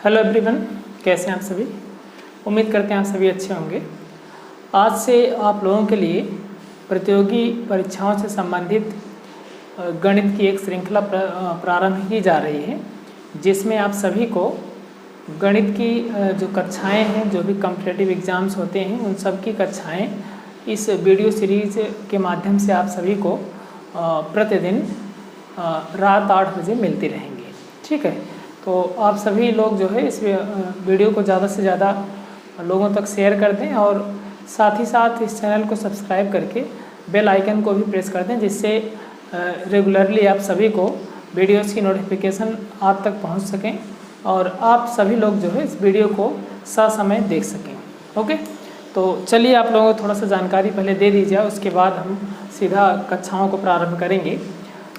Hello everyone, कैसे हैं आप सभी। उम्मीद करते हैं आप सभी अच्छे होंगे। आज से आप लोगों के लिए प्रतियोगी परीक्षाओं से संबंधित गणित की एक श्रृंखला प्रारंभ की जा रही है, जिसमें आप सभी को गणित की जो कक्षाएं हैं, जो भी कॉम्पिटिटिव एग्ज़ाम्स होते हैं, उन सब की कक्षाएं इस वीडियो सीरीज़ के माध्यम से आप सभी को प्रतिदिन रात 8 बजे मिलती रहेंगी। ठीक है, तो आप सभी लोग जो है इस वीडियो को ज़्यादा से ज़्यादा लोगों तक शेयर कर दें और साथ ही साथ इस चैनल को सब्सक्राइब करके बेल आइकन को भी प्रेस कर दें, जिससे रेगुलरली आप सभी को वीडियोस की नोटिफिकेशन आप तक पहुंच सकें और आप सभी लोग जो है इस वीडियो को ससमय देख सकें। ओके, तो चलिए आप लोगों को थोड़ा सा जानकारी पहले दे दी जाए, उसके बाद हम सीधा कक्षाओं को प्रारंभ करेंगे।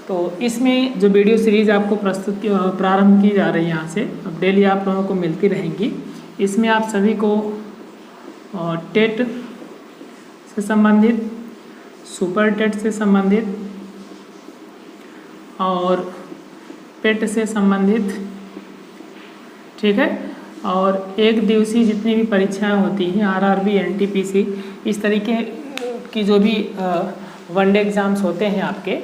तो इसमें जो वीडियो सीरीज़ आपको प्रारंभ की जा रही है, यहाँ से अब डेली आप लोगों को मिलती रहेंगी। इसमें आप सभी को टेट से संबंधित, सुपर टेट से संबंधित और पेट से संबंधित, ठीक है, और एक दिवसीय जितनी भी परीक्षाएं होती हैं, आरआरबी, एनटीपीसी, इस तरीके की जो भी वनडे एग्ज़ाम्स होते हैं आपके,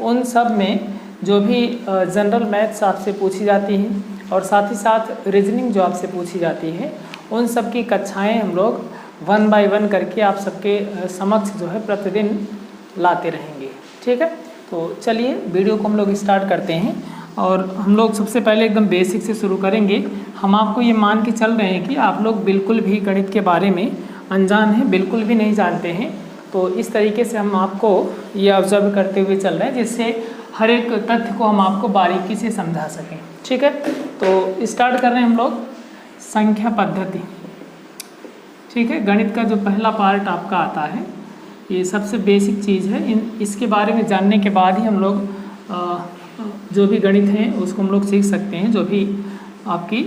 उन सब में जो भी जनरल मैथ्स आपसे पूछी जाती हैं और साथ ही साथ रीजनिंग जो आपसे पूछी जाती है, उन सब की कक्षाएं हम लोग 1 बाय 1 करके आप सबके समक्ष जो है प्रतिदिन लाते रहेंगे। ठीक है, तो चलिए वीडियो को हम लोग स्टार्ट करते हैं और हम लोग सबसे पहले एकदम बेसिक से शुरू करेंगे। हम आपको ये मान के चल रहे हैं कि आप लोग बिल्कुल भी गणित के बारे में अनजान हैं, बिल्कुल भी नहीं जानते हैं। तो इस तरीके से हम आपको ये ऑब्जर्व करते हुए चल रहे हैं, जिससे हर एक तथ्य को हम आपको बारीकी से समझा सकें। ठीक है, तो स्टार्ट कर रहे हैं हम लोग संख्या पद्धति। ठीक है, गणित का जो पहला पार्ट आपका आता है, ये सबसे बेसिक चीज़ है। इसके बारे में जानने के बाद ही हम लोग जो भी गणित हैं उसको हम लोग सीख सकते हैं। जो भी आपकी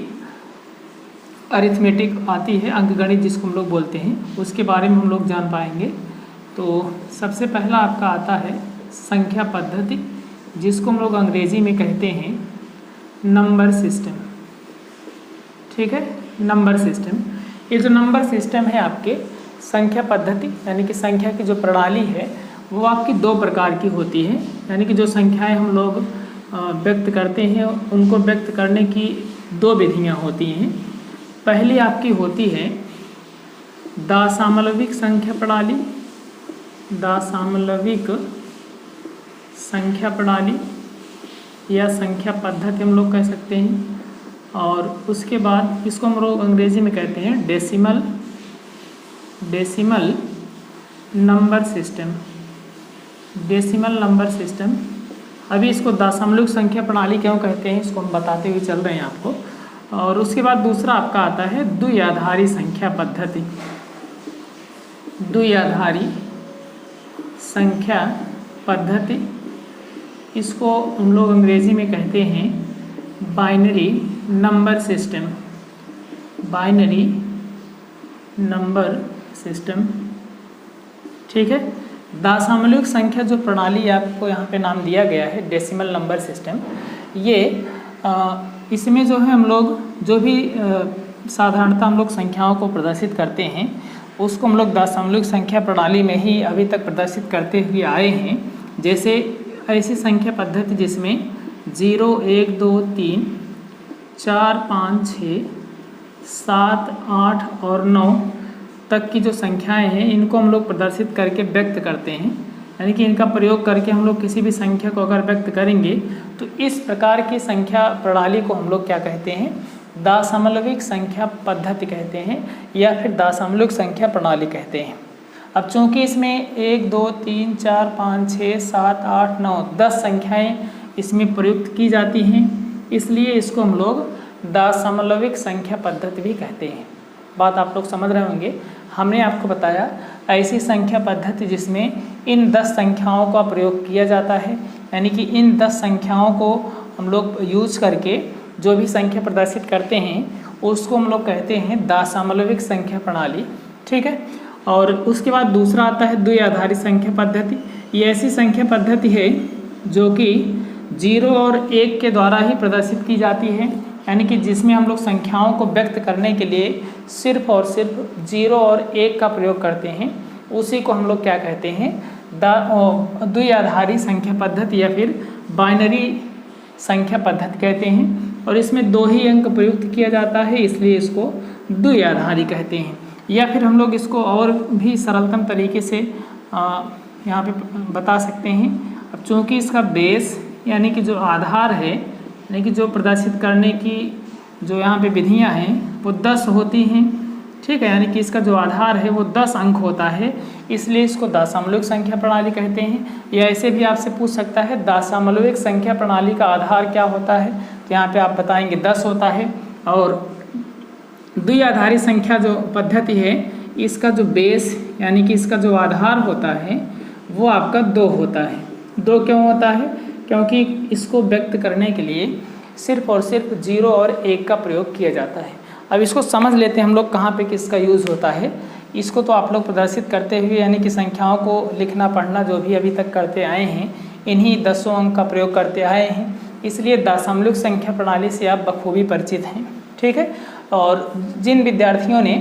अरिथमेटिक आती है, अंकगणित जिसको हम लोग बोलते हैं, उसके बारे में हम लोग जान पाएंगे। तो सबसे पहला आपका आता है संख्या पद्धति, जिसको हम लोग अंग्रेजी में कहते हैं नंबर सिस्टम। ठीक है, नंबर सिस्टम। ये जो नंबर सिस्टम है आपके संख्या पद्धति, यानी कि संख्या की जो प्रणाली है वो आपकी 2 प्रकार की होती है। यानी कि जो संख्याएं हम लोग व्यक्त करते हैं, उनको व्यक्त करने की 2 विधियां होती हैं। पहली आपकी होती है दशामलविक संख्या प्रणाली, दशामलविक संख्या प्रणाली या संख्या पद्धति हम लोग कह सकते हैं। और उसके बाद इसको हम लोग अंग्रेजी में कहते हैं decimal number system, decimal number system. अभी इसको दशामलविक संख्या प्रणाली क्यों कहते हैं, इसको हम बताते हुए चल रहे हैं आपको। और उसके बाद दूसरा आपका आता है द्विआधारी संख्या पद्धति, द्विआधारी संख्या पद्धति। इसको हम लोग अंग्रेजी में कहते हैं binary number system, binary number system. ठीक है, दशामलविक संख्या जो प्रणाली आपको यहाँ पे नाम दिया गया है डेसिमल नंबर सिस्टम, ये इसमें जो है हम लोग जो भी साधारणतः हम लोग संख्याओं को प्रदर्शित करते हैं, उसको हम लोग दशामलविक संख्या प्रणाली में ही अभी तक प्रदर्शित करते हुए आए हैं। जैसे ऐसी संख्या पद्धति जिसमें 0, 1, 2, 3, 4, 5, 6, 7, 8 और 9 तक की जो संख्याएं हैं, इनको हम लोग प्रदर्शित करके व्यक्त करते हैं। यानी कि इनका प्रयोग करके हम लोग किसी भी संख्या को अगर व्यक्त करेंगे तो इस प्रकार की संख्या प्रणाली को हम लोग क्या कहते हैं, दशामलविक संख्या पद्धति कहते हैं या फिर दशामलविक संख्या प्रणाली कहते हैं। अब चूंकि इसमें 1, 2, 3, 4, 5, 6, 7, 8, 9, 10 संख्याएं इसमें प्रयुक्त की जाती हैं, इसलिए इसको हम लोग दशामलविक संख्या पद्धति भी कहते हैं। बात आप लोग समझ रहे होंगे। हमने आपको बताया ऐसी संख्या पद्धति जिसमें इन 10 संख्याओं का प्रयोग किया जाता है, यानी कि इन 10 संख्याओं को हम लोग यूज करके जो भी संख्या प्रदर्शित करते हैं उसको हम लोग कहते हैं दशामलविक संख्या प्रणाली। ठीक है, और उसके बाद दूसरा आता है द्विआधारी संख्या पद्धति। ये ऐसी संख्या पद्धति है जो कि 0 और 1 के द्वारा ही प्रदर्शित की जाती है। यानी कि जिसमें हम लोग संख्याओं को व्यक्त करने के लिए सिर्फ और सिर्फ 0 और 1 का प्रयोग करते हैं, उसी को हम लोग क्या कहते हैं, द्विआधारी संख्या पद्धति या फिर बाइनरी संख्या पद्धति कहते हैं। और इसमें 2 ही अंक प्रयुक्त किया जाता है, इसलिए इसको द्विआधारी कहते हैं। या फिर हम लोग इसको और भी सरलतम तरीके से यहाँ पे बता सकते हैं। अब चूँकि इसका बेस यानी कि जो आधार है, यानी कि जो प्रदर्शित करने की जो यहाँ पे विधियाँ हैं वो 10 होती हैं, ठीक है। यानी कि इसका जो आधार है वो 10 अंक होता है, इसलिए इसको दशामलविक संख्या प्रणाली कहते हैं। या ऐसे भी आपसे पूछ सकता है दशामलविक संख्या प्रणाली का आधार क्या होता है, तो यहाँ पे आप बताएंगे 10 होता है। और द्विआधारी संख्या जो पद्धति है, इसका जो बेस यानी कि इसका जो आधार होता है वो आपका 2 होता है। 2 क्यों होता है? क्योंकि इसको व्यक्त करने के लिए सिर्फ और सिर्फ 0 और 1 का प्रयोग किया जाता है। अब इसको समझ लेते हैं हम लोग कहाँ पे किसका यूज़ होता है। इसको तो आप लोग प्रदर्शित करते हुए यानी कि संख्याओं को लिखना पढ़ना जो भी अभी तक करते आए हैं, इन्हीं 10 अंक का प्रयोग करते आए हैं, इसलिए दशामलविक संख्या प्रणाली से आप बखूबी परिचित हैं, ठीक है। और जिन विद्यार्थियों ने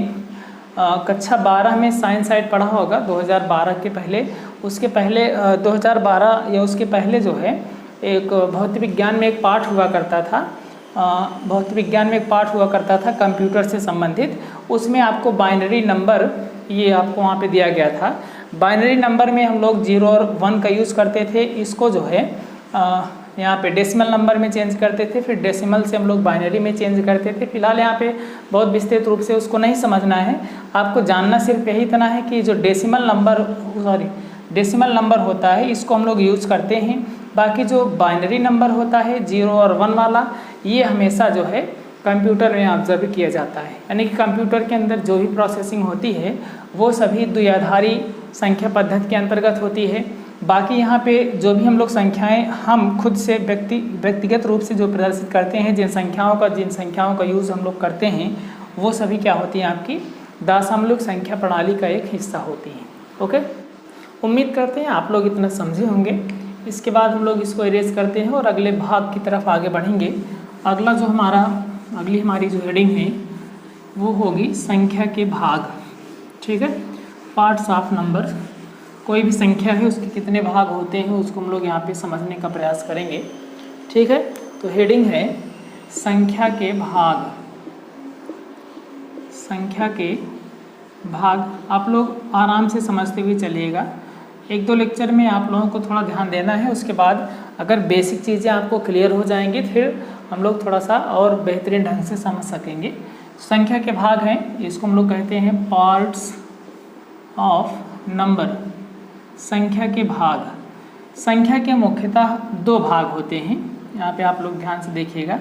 कक्षा 12 में साइंस साइड पढ़ा होगा 2012 के पहले, उसके पहले 2012 या उसके पहले जो है एक भौतिक विज्ञान में एक पाठ हुआ करता था, भौतिक विज्ञान में एक पाठ हुआ करता था कंप्यूटर से संबंधित। उसमें आपको बाइनरी नंबर ये आपको वहाँ पे दिया गया था। बाइनरी नंबर में हम लोग 0 और 1 का यूज़ करते थे, इसको जो है यहाँ पे डेसिमल नंबर में चेंज करते थे, फिर डेसिमल से हम लोग बाइनरी में चेंज करते थे। फिलहाल यहाँ पे बहुत विस्तृत रूप से उसको नहीं समझना है, आपको जानना सिर्फ यही इतना है कि जो डेसिमल नंबर होता है इसको हम लोग यूज़ करते हैं। बाकी जो बाइनरी नंबर होता है 0 और 1 वाला, ये हमेशा जो है कंप्यूटर में ऑब्जर्व किया जाता है। यानी कि कंप्यूटर के अंदर जो भी प्रोसेसिंग होती है वो सभी द्विआधारी संख्या पद्धति के अंतर्गत होती है। बाकी यहाँ पे जो भी हम लोग संख्याएं हम खुद से व्यक्तिगत रूप से जो प्रदर्शित करते हैं, जिन संख्याओं का यूज़ हम लोग करते हैं, वो सभी क्या होती हैं, आपकी दशामलविक संख्या प्रणाली का एक हिस्सा होती हैं। ओके, उम्मीद करते हैं आप लोग इतना समझे होंगे। इसके बाद हम लोग इसको इरेज करते हैं और अगले भाग की तरफ आगे बढ़ेंगे। अगली हमारी जो हेडिंग है वो होगी संख्या के भाग, ठीक है। पार्ट्स ऑफ नंबर, कोई भी संख्या है उसके कितने भाग होते हैं उसको हम लोग यहाँ पे समझने का प्रयास करेंगे, ठीक है। तो हेडिंग है संख्या के भाग। संख्या के भाग आप लोग आराम से समझते हुए चलिएगा। 1-2 लेक्चर में आप लोगों को थोड़ा ध्यान देना है, उसके बाद अगर बेसिक चीज़ें आपको क्लियर हो जाएंगी फिर हम लोग थोड़ा सा और बेहतरीन ढंग से समझ सकेंगे। संख्या के भाग हैं, इसको हम लोग कहते हैं पार्ट्स ऑफ नंबर। संख्या के भाग, संख्या के मुख्यतः 2 भाग होते हैं। यहाँ पे आप लोग ध्यान से देखिएगा,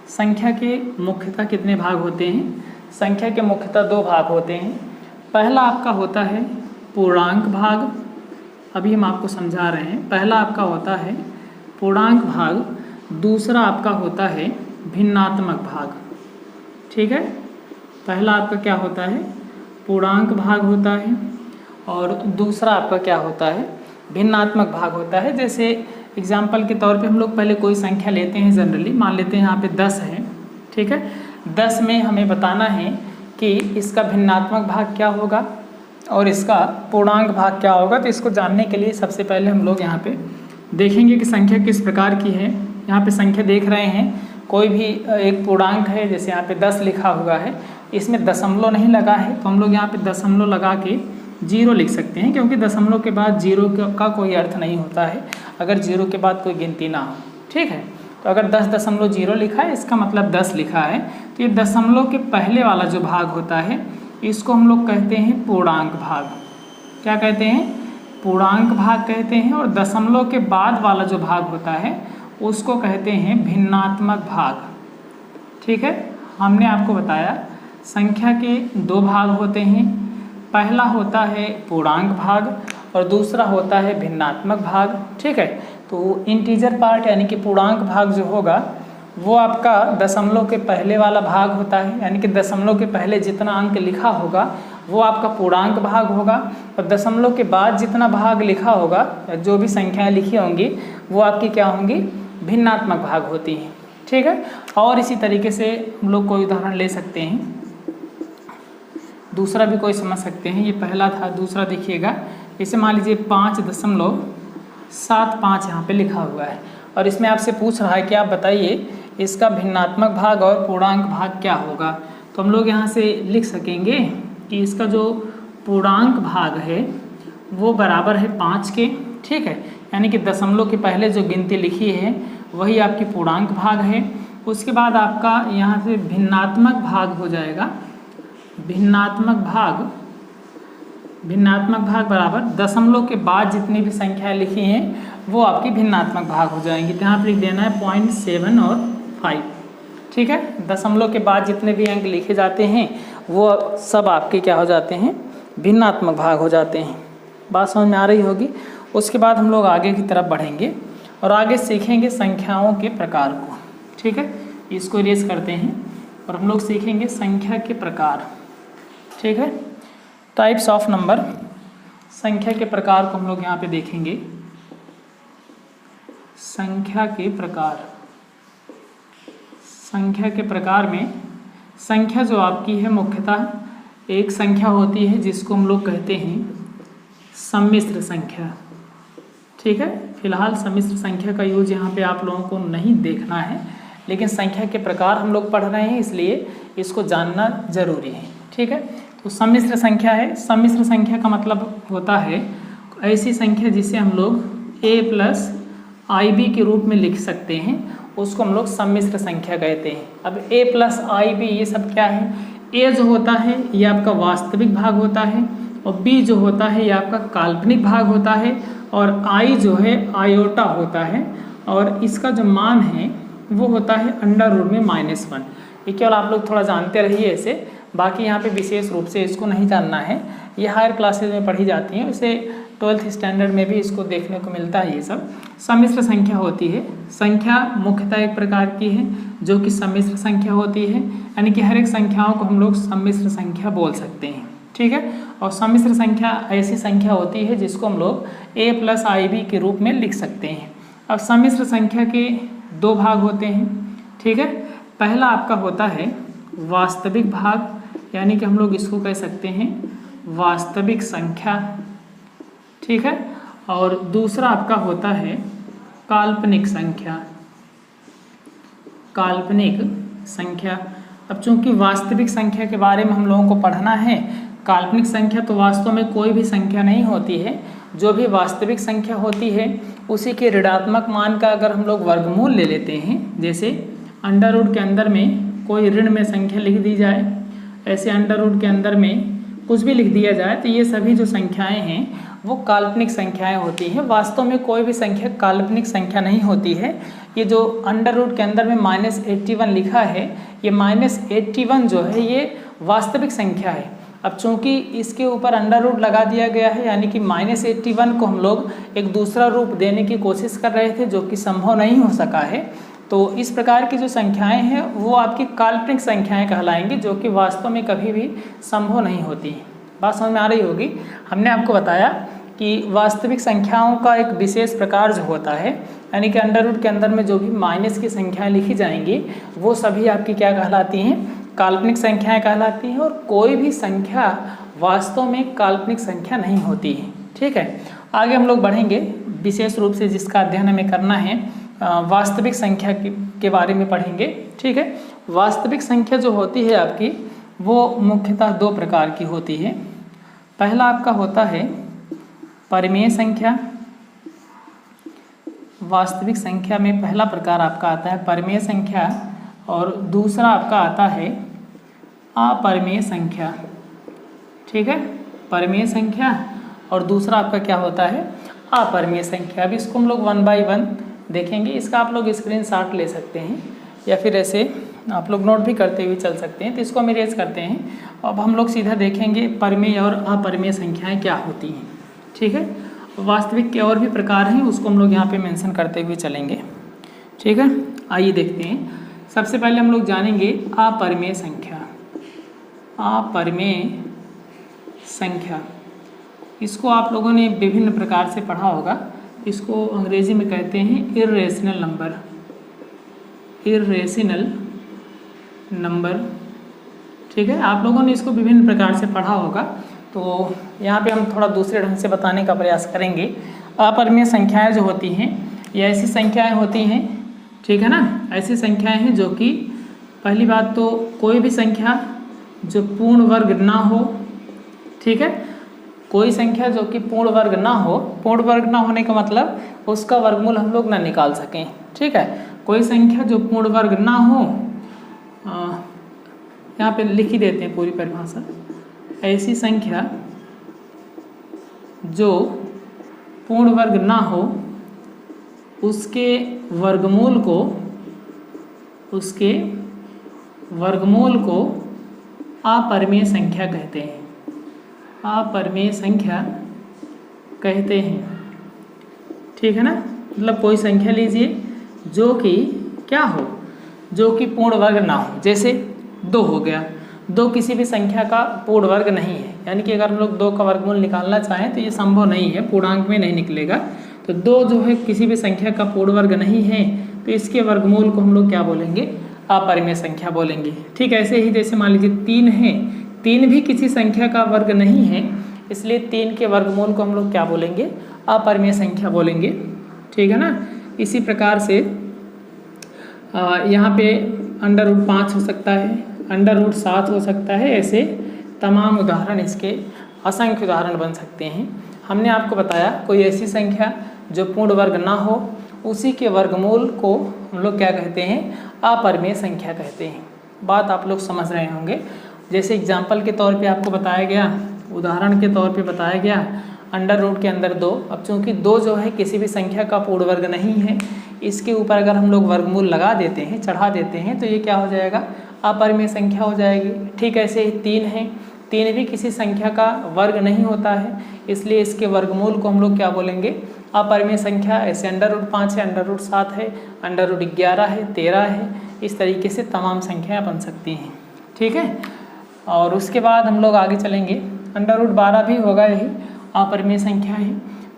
संख्या के मुख्यतः कितने भाग होते हैं? संख्या के मुख्यतः 2 भाग होते हैं। पहला आपका होता है पूर्णांक भाग, अभी हम आपको समझा रहे हैं। पहला आपका होता है पूर्णांक भाग, दूसरा आपका होता है भिन्नात्मक भाग, ठीक है। पहला आपका क्या होता है, पूर्णांक भाग होता है, और दूसरा आपका क्या होता है, भिन्नात्मक भाग होता है। जैसे एग्जाम्पल के तौर पे हम लोग पहले कोई संख्या लेते हैं, जनरली मान लेते हैं यहाँ पे 10 है, ठीक है। 10 में हमें बताना है कि इसका भिन्नात्मक भाग क्या होगा और इसका पूर्णांक भाग क्या होगा। तो इसको जानने के लिए सबसे पहले हम लोग यहाँ पे देखेंगे कि संख्या किस प्रकार की है। यहाँ पे संख्या देख रहे हैं, कोई भी एक पूर्णांक है, जैसे यहाँ पे 10 लिखा हुआ है, इसमें दशमलव नहीं लगा है, तो हम लोग यहाँ पे दशमलव लगा के 0 लिख सकते हैं, क्योंकि दशमलव के बाद 0 का कोई अर्थ नहीं होता है अगर 0 के बाद कोई गिनती ना हो, ठीक है। तो अगर 10.0 लिखा है, इसका मतलब 10 लिखा है, तो ये दशमलव के पहले वाला जो भाग होता है इसको हम लोग कहते हैं पूर्णांक भाग। क्या कहते हैं? पूर्णांक भाग कहते हैं। और दशमलव के बाद वाला जो भाग होता है उसको कहते हैं भिन्नात्मक भाग, ठीक है। हमने आपको बताया संख्या के 2 भाग होते हैं, पहला होता है पूर्णांक भाग और दूसरा होता है भिन्नात्मक भाग, ठीक है। तो इंटीजर पार्ट यानी कि पूर्णांक भाग जो होगा वो आपका दशमलव के पहले वाला भाग होता है, यानी कि दशमलव के पहले जितना अंक लिखा होगा वो आपका पूर्णांक भाग होगा, और दशमलव के बाद जितना भाग लिखा होगा, जो भी संख्याएं लिखी होंगी वो आपकी क्या होंगी, भिन्नात्मक भाग होती हैं, ठीक है। और इसी तरीके से हम लोग कोई उदाहरण ले सकते हैं, दूसरा भी कोई समझ सकते हैं। ये पहला था, दूसरा देखिएगा, इसे मान लीजिए 5.75 यहाँ पे लिखा हुआ है और इसमें आपसे पूछ रहा है कि आप बताइए इसका भिन्नात्मक भाग और पूर्णांक भाग क्या होगा। तो हम लोग यहाँ से लिख सकेंगे कि इसका जो पूर्णांक भाग है वो बराबर है 5 के, ठीक है। यानी कि दशमलव के पहले जो गिनती लिखी है वही आपकी पूर्णांक भाग है। उसके बाद आपका यहाँ से भिन्नात्मक भाग हो जाएगा, भिन्नात्मक भाग बराबर दशमलव के बाद जितनी भी संख्याएं लिखी हैं वो आपकी भिन्नात्मक भाग हो जाएंगी। तो यहाँ पर लिख देना है 0.7 और 5, ठीक है। दशमलव के बाद जितने भी अंक लिखे जाते हैं वो सब आपके क्या हो जाते हैं, भिन्नात्मक भाग हो जाते हैं। बात समझ में आ रही होगी। उसके बाद हम लोग आगे की तरफ बढ़ेंगे और आगे सीखेंगे संख्याओं के प्रकार को, ठीक है। इसको इरेज करते हैं और हम लोग सीखेंगे संख्या के प्रकार, ठीक है। टाइप्स ऑफ नंबर, संख्या के प्रकार को हम लोग यहाँ पे देखेंगे। संख्या के प्रकार, संख्या के प्रकार में संख्या जो आपकी है मुख्यतः एक संख्या होती है जिसको हम लोग कहते हैं सम्मिश्र संख्या, ठीक है। फिलहाल सम्मिश्र संख्या का यूज यहाँ पे आप लोगों को नहीं देखना है, लेकिन संख्या के प्रकार हम लोग पढ़ रहे हैं इसलिए इसको जानना जरूरी है, ठीक है। तो सम्मिश्र संख्या है, सम्मिश्र संख्या का मतलब होता है ऐसी संख्या जिसे हम लोग a + IB के रूप में लिख सकते हैं, उसको हम लोग सम्मिश्र संख्या कहते हैं। अब a + IB ये सब क्या है, a जो होता है ये आपका वास्तविक भाग होता है और b जो होता है ये आपका काल्पनिक भाग होता है और i जो है आयोटा होता है और इसका जो मान है वो होता है √में -1। ये केवल आप लोग थोड़ा जानते रहिए ऐसे, बाकी यहाँ पे विशेष रूप से इसको नहीं जानना है। ये हायर क्लासेज में पढ़ी जाती हैं, उसे 12th स्टैंडर्ड में भी इसको देखने को मिलता है। ये सब सम्मिश्र संख्या होती है। संख्या मुख्यतः एक प्रकार की है जो कि सम्मिश्र संख्या होती है, यानी कि हर एक संख्याओं को हम लोग सम्मिश्र संख्या बोल सकते हैं, ठीक है। और सम्मिश्र संख्या ऐसी संख्या होती है जिसको हम लोग a + IB के रूप में लिख सकते हैं। अब सम्मिश्र संख्या के 2 भाग होते हैं, ठीक है। पहला आपका होता है वास्तविक भाग, यानी कि हम लोग इसको कह सकते हैं वास्तविक संख्या, ठीक है। और दूसरा आपका होता है काल्पनिक संख्या, काल्पनिक संख्या। अब चूंकि वास्तविक संख्या के बारे में हम लोगों को पढ़ना है, काल्पनिक संख्या तो वास्तव में कोई भी संख्या नहीं होती है, जो भी वास्तविक संख्या होती है उसी के ऋणात्मक मान का अगर हम लोग वर्गमूल ले लेते हैं, जैसे √, के अंदर में कोई ऋण में संख्या लिख दी जाए, ऐसे √, के अंदर में कुछ भी लिख दिया जाए, तो ये सभी जो संख्याएं हैं वो काल्पनिक संख्याएं होती हैं। वास्तव में कोई भी संख्या काल्पनिक संख्या नहीं होती है। ये जो √, के अंदर में -81 लिखा है, ये -81 जो है ये वास्तविक संख्या है। अब चूंकि इसके ऊपर √, लगा दिया गया है, यानी कि -81 को हम लोग एक दूसरा रूप देने की कोशिश कर रहे थे जो कि संभव नहीं हो सका है। तो इस प्रकार की जो संख्याएं हैं वो आपकी काल्पनिक संख्याएं कहलाएंगी, जो कि वास्तव में कभी भी संभव नहीं होती। बात समझ में आ रही होगी। हमने आपको बताया कि वास्तविक संख्याओं का एक विशेष प्रकार जो होता है, यानी कि √, के अंदर में जो भी माइनस की संख्याएं लिखी जाएंगी वो सभी आपकी क्या कहलाती हैं, काल्पनिक संख्याएं कहलाती हैं। और कोई भी संख्या वास्तव में काल्पनिक संख्या नहीं होती है, ठीक है। आगे हम लोग बढ़ेंगे, विशेष रूप से जिसका अध्ययन हमें करना है वास्तविक संख्या के बारे में पढ़ेंगे, ठीक है। वास्तविक संख्या जो होती है आपकी वो मुख्यतः 2 प्रकार की होती है। पहला आपका होता है परिमेय संख्या। वास्तविक संख्या में पहला प्रकार आपका आता है परिमेय संख्या और दूसरा आपका आता है अपरिमेय संख्या, ठीक है। परिमेय संख्या और दूसरा आपका क्या होता है, अपरिमेय संख्या। अब इसको हम लोग 1 बाय 1 देखेंगे। इसका आप लोग स्क्रीनशॉट ले सकते हैं या फिर ऐसे आप लोग नोट भी करते हुए चल सकते हैं। तो इसको हम इरेज करते हैं। अब हम लोग सीधा देखेंगे परिमेय और अपरिमेय संख्याएं क्या होती हैं, ठीक है। वास्तविक के और भी प्रकार हैं, उसको हम लोग यहाँ पे मेंशन करते हुए चलेंगे, ठीक है। आइए देखते हैं। सबसे पहले हम लोग जानेंगे अपरिमेय संख्या। अपरिमेय संख्या, इसको आप लोगों ने विभिन्न प्रकार से पढ़ा होगा। इसको अंग्रेजी में कहते हैं इर्रेशनल नंबर। Irrational number. ठीक है, आप लोगों ने इसको विभिन्न प्रकार से पढ़ा होगा, तो यहाँ पे हम थोड़ा दूसरे ढंग से बताने का प्रयास करेंगे। अपरिमेय संख्याएं जो होती हैं ये ऐसी संख्याएं होती हैं, ठीक है ना, ऐसी संख्याएं हैं जो कि पहली बात तो कोई भी संख्या जो पूर्ण वर्ग ना हो, ठीक है, कोई संख्या जो कि पूर्ण वर्ग ना हो, पूर्ण वर्ग ना होने का मतलब उसका वर्गमूल हम लोग ना निकाल सकें, ठीक है, कोई संख्या जो पूर्ण वर्ग ना हो, यहाँ पे लिख ही देते हैं पूरी परिभाषा, ऐसी संख्या जो पूर्ण वर्ग ना हो उसके वर्गमूल को अपरिमेय संख्या कहते हैं, अपरिमेय संख्या कहते हैं, ठीक है ना। मतलब कोई संख्या लीजिए जो कि क्या हो, जो कि पूर्ण वर्ग ना हो, जैसे 2 हो गया, 2 किसी भी संख्या का पूर्ण वर्ग नहीं है, यानी कि अगर हम लोग 2 का वर्गमूल निकालना चाहें तो ये संभव नहीं है, पूर्णांक में नहीं निकलेगा। तो 2 जो है किसी भी संख्या का पूर्ण वर्ग नहीं है, तो इसके वर्गमूल को हम लोग क्या बोलेंगे, अपरिमेय संख्या बोलेंगे। ठीक ऐसे ही जैसे मान लीजिए 3 है, 3 भी किसी संख्या का वर्ग नहीं है, इसलिए 3 के वर्गमूल को हम लोग क्या बोलेंगे, अपरिमेय संख्या बोलेंगे, ठीक है ना। इसी प्रकार से यहाँ पे √5 हो सकता है, √7 हो सकता है, ऐसे तमाम उदाहरण, इसके असंख्य उदाहरण बन सकते हैं। हमने आपको बताया कोई ऐसी संख्या जो पूर्ण वर्ग ना हो उसी के वर्गमूल को हम लोग क्या कहते हैं, अपरिमेय संख्या कहते हैं। बात आप लोग समझ रहे होंगे। जैसे एग्जाम्पल के तौर पे आपको बताया गया, उदाहरण के तौर पे बताया गया, √ के अंदर 2। अब चूंकि 2 जो है किसी भी संख्या का पूर्ण वर्ग नहीं है, इसके ऊपर अगर हम लोग वर्गमूल लगा देते हैं, चढ़ा देते हैं, तो ये क्या हो जाएगा, अपरिमेय संख्या हो जाएगी। ठीक ऐसे ही 3 है, 3 भी किसी संख्या का वर्ग नहीं होता है, इसलिए इसके वर्गमूल को हम लोग क्या बोलेंगे, अपरिमेय संख्या। ऐसे √5 है, √7 है, √11 है, 13 है, इस तरीके से तमाम संख्याएं बन सकती हैं। ठीक है, और उसके बाद हम लोग आगे चलेंगे, √12 भी होगा, यही अपरिमेय संख्या है।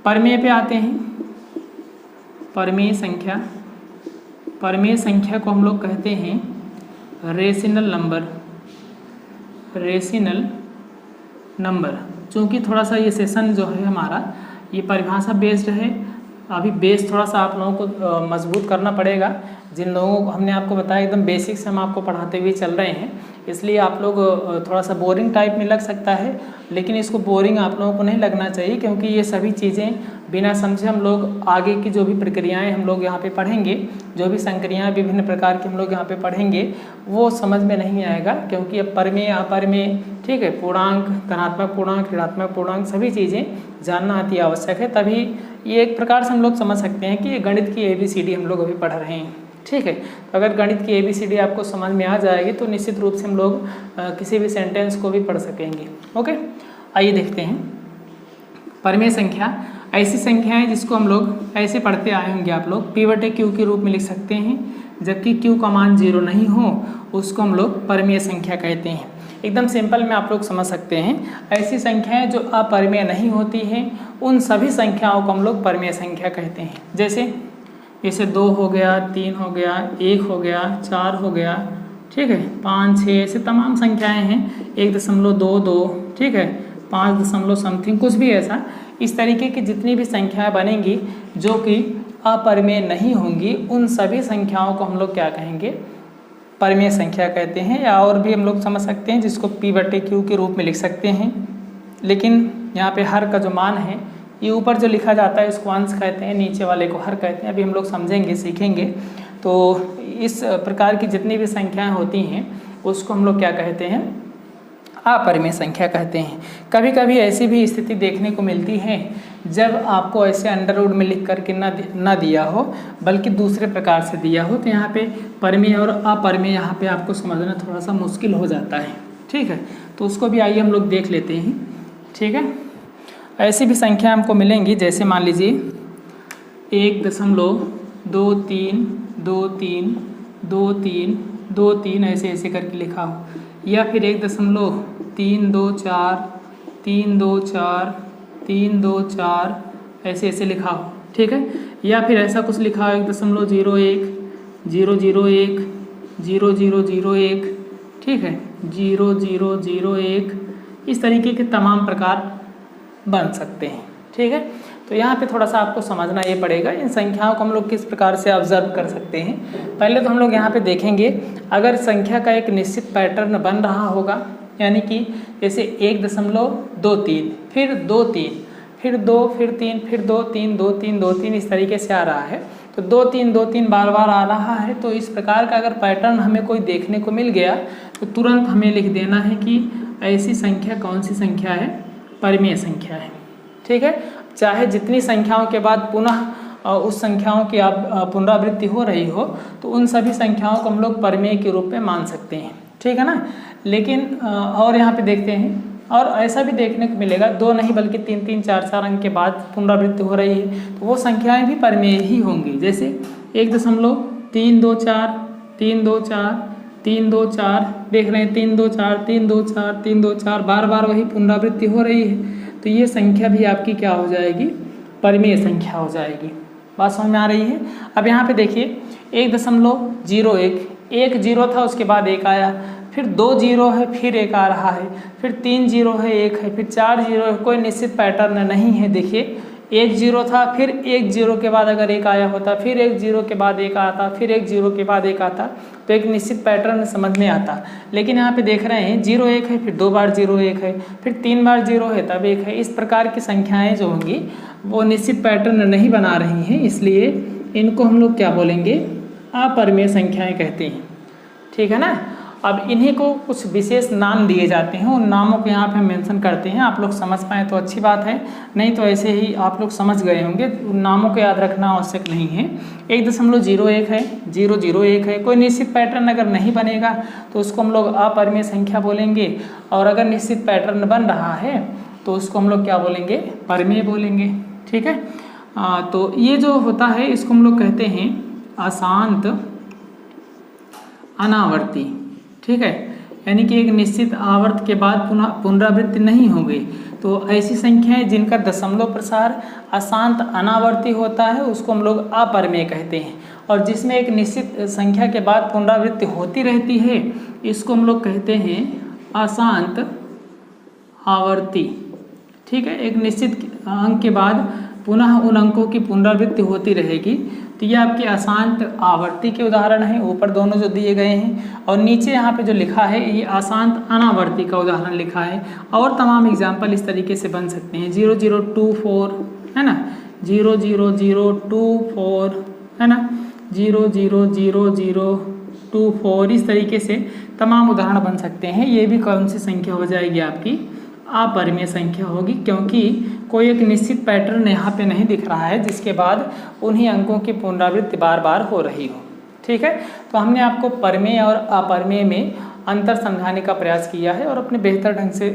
परिमेय पे आते हैं, परिमेय संख्या। परिमेय संख्या को हम लोग कहते हैं रेशनल नंबर, रेशनल नंबर। चूँकि थोड़ा सा ये सेशन जो है हमारा ये परिभाषा बेस्ड है, अभी बेस थोड़ा सा आप लोगों को मजबूत करना पड़ेगा। जिन लोगों को हमने आपको बताया एकदम बेसिक से हम आपको पढ़ाते हुए चल रहे हैं, इसलिए आप लोग थोड़ा सा बोरिंग टाइप में लग सकता है, लेकिन इसको बोरिंग आप लोगों को नहीं लगना चाहिए, क्योंकि ये सभी चीज़ें बिना समझे हम लोग आगे की जो भी प्रक्रियाएं हम लोग यहाँ पे पढ़ेंगे, जो भी संक्रियाएं विभिन्न प्रकार की हम लोग यहाँ पे पढ़ेंगे, वो समझ में नहीं आएगा। क्योंकि अब परिमेय, अपरिमेय, ठीक है, पूर्णांक, धनात्मक पूर्णांक, ऋणात्मक पूर्णांक, सभी चीज़ें जानना अति आवश्यक है। तभी ये एक प्रकार से हम लोग समझ सकते हैं कि ये गणित की ABCD हम लोग अभी पढ़ रहे हैं। ठीक है, तो अगर गणित की ABCD आपको समझ में आ जाएगी तो निश्चित रूप से हम लोग किसी भी सेंटेंस को भी पढ़ सकेंगे। ओके, आइए देखते हैं। परिमेय संख्या ऐसी संख्या है जिसको हम लोग ऐसे पढ़ते आए होंगे आप लोग, P/Q के रूप में लिख सकते हैं, जबकि Q का मान 0 नहीं हो उसको हम लोग परिमेय संख्या कहते हैं। एकदम सिंपल में आप लोग समझ सकते हैं। ऐसी संख्याएं जो अपरिमेय नहीं होती हैं उन सभी संख्याओं को हम लोग परिमेय संख्या कहते हैं। जैसे 2 हो गया, 3 हो गया, 1 हो गया, 4 हो गया, ठीक है, 5, 6, ऐसे तमाम संख्याएं हैं, 1.22, ठीक है, 5 समथिंग, कुछ भी ऐसा। इस तरीके की जितनी भी संख्याएं बनेंगी जो कि अपरिमेय नहीं होंगी, उन सभी संख्याओं को हम लोग क्या कहेंगे, परिमेय संख्या कहते हैं। या और भी हम लोग समझ सकते हैं, जिसको P/Q के रूप में लिख सकते हैं। लेकिन यहाँ पे हर का जो मान है, ये ऊपर जो लिखा जाता है इसको अंश कहते हैं, नीचे वाले को हर कहते हैं। अभी हम लोग समझेंगे, सीखेंगे। तो इस प्रकार की जितनी भी संख्याएं होती हैं उसको हम लोग क्या कहते हैं, अपरिमेय संख्या कहते हैं। कभी कभी ऐसी भी स्थिति देखने को मिलती है जब आपको ऐसे √ में लिख करके ना दिया हो, बल्कि दूसरे प्रकार से दिया हो, तो यहाँ पे परिमेय और अपरिमेय यहाँ पे आपको समझना थोड़ा सा मुश्किल हो जाता है। ठीक है, तो उसको भी आइए हम लोग देख लेते हैं। ठीक है, ऐसी भी संख्या हमको मिलेंगी, जैसे मान लीजिए 1.23232323 ऐसे करके लिखा हो, या फिर 1.324 324 324 ऐसे लिखा हो। ठीक है, या फिर ऐसा कुछ लिखा हो 1.01 001 0001, ठीक है, 0001, इस तरीके के तमाम प्रकार बन सकते हैं, ठीक है। तो यहाँ पे थोड़ा सा आपको समझना ये पड़ेगा इन संख्याओं को हम लोग किस प्रकार से ऑब्जर्व कर सकते हैं। पहले तो हम लोग यहाँ पे देखेंगे अगर संख्या का एक निश्चित पैटर्न बन रहा होगा, यानी कि जैसे 1.23, फिर 2 3, फिर 2, फिर 3, फिर 2 3, 2 3, 2 3, इस तरीके से आ रहा है, तो 2 3 2 3 बार बार आ रहा है। तो इस प्रकार का अगर पैटर्न हमें कोई देखने को मिल गया तो तुरंत हमें लिख देना है कि ऐसी संख्या कौन सी संख्या है, परिमेय संख्या है, ठीक है। चाहे जितनी संख्याओं के बाद पुनः उस संख्याओं की आप पुनरावृत्ति हो रही हो तो उन सभी संख्याओं को हम लोग परिमेय के रूप में मान सकते हैं, ठीक है ना। लेकिन और यहाँ पे देखते हैं, और ऐसा भी देखने को मिलेगा 2 नहीं बल्कि 3 3 4 4 अंक के बाद पुनरावृत्ति हो रही है तो वो संख्याएं भी परिमेय ही होंगी। जैसे 1.324, 324, 324, देख रहे हैं 324, 324, 324, बार बार वही पुनरावृत्ति हो रही है, तो ये संख्या भी आपकी क्या हो जाएगी, परिमेय संख्या हो जाएगी। बात समझ में आ रही है। अब यहाँ पे देखिए 1.01, एक 0 था उसके बाद 1 आया, फिर 2 0 है, फिर 1 आ रहा है, फिर 3 0 है, 1 है, फिर 4 0 है, कोई निश्चित पैटर्न नहीं है। देखिए 1 0 था, फिर 1 0 के बाद अगर 1 आया होता, फिर 1 0 के बाद 1 आता, फिर 1 0 के बाद 1 आता, तो एक निश्चित पैटर्न समझ में आता। लेकिन यहाँ पे देख रहे हैं 0 1 है, फिर 2 बार 0 1 है, फिर 3 बार 0 है, तब 1 है। इस प्रकार की संख्याएं जो होंगी वो निश्चित पैटर्न नहीं बना रही हैं, इसलिए इनको हम लोग क्या बोलेंगे, अपरिमेय संख्याएं कहते हैं, ठीक है ना। अब इन्हीं को कुछ विशेष नाम दिए जाते हैं, उन नामों को यहाँ पे हम मेंशन करते हैं। आप लोग समझ पाएँ तो अच्छी बात है, नहीं तो ऐसे ही आप लोग समझ गए होंगे, उन नामों को याद रखना आवश्यक नहीं है। 1.01 है, 001 है, कोई निश्चित पैटर्न अगर नहीं बनेगा तो उसको हम लोग अपरिमेय संख्या बोलेंगे, और अगर निश्चित पैटर्न बन रहा है तो उसको हम लोग क्या बोलेंगे, परिमेय बोलेंगे, ठीक है। तो ये जो होता है इसको हम लोग कहते हैं अशांत अनावर्ती, ठीक है, यानी कि एक निश्चित आवर्त के बाद पुनः पुनरावृत्ति नहीं होगी। तो ऐसी संख्याएं जिनका दशमलव प्रसार अशांत अनावर्ती होता है उसको हम लोग अपरिमेय कहते हैं, और जिसमें एक निश्चित संख्या के बाद पुनरावृत्ति होती रहती है इसको हम लोग कहते हैं अशांत आवर्ती, ठीक है। एक निश्चित अंक के बाद पुनः उन अंकों की पुनरावृत्ति होती रहेगी, तो ये आपके अशांत आवर्ती के उदाहरण हैं, ऊपर दोनों जो दिए गए हैं, और नीचे यहाँ पे जो लिखा है ये अशांत अनावर्ती का उदाहरण लिखा है। और तमाम एग्जाम्पल इस तरीके से बन सकते हैं, 0024 है ना, 00024 है ना, 00024, इस तरीके से तमाम उदाहरण बन सकते हैं। ये भी कौन सी संख्या हो जाएगी, आपकी अपरिमेय संख्या होगी, क्योंकि कोई एक निश्चित पैटर्न यहाँ पे नहीं दिख रहा है जिसके बाद उन्हीं अंकों की पुनरावृत्ति बार बार हो रही हो, ठीक है। तो हमने आपको परिमेय और अपरिमेय में अंतर समझाने का प्रयास किया है और अपने बेहतर ढंग से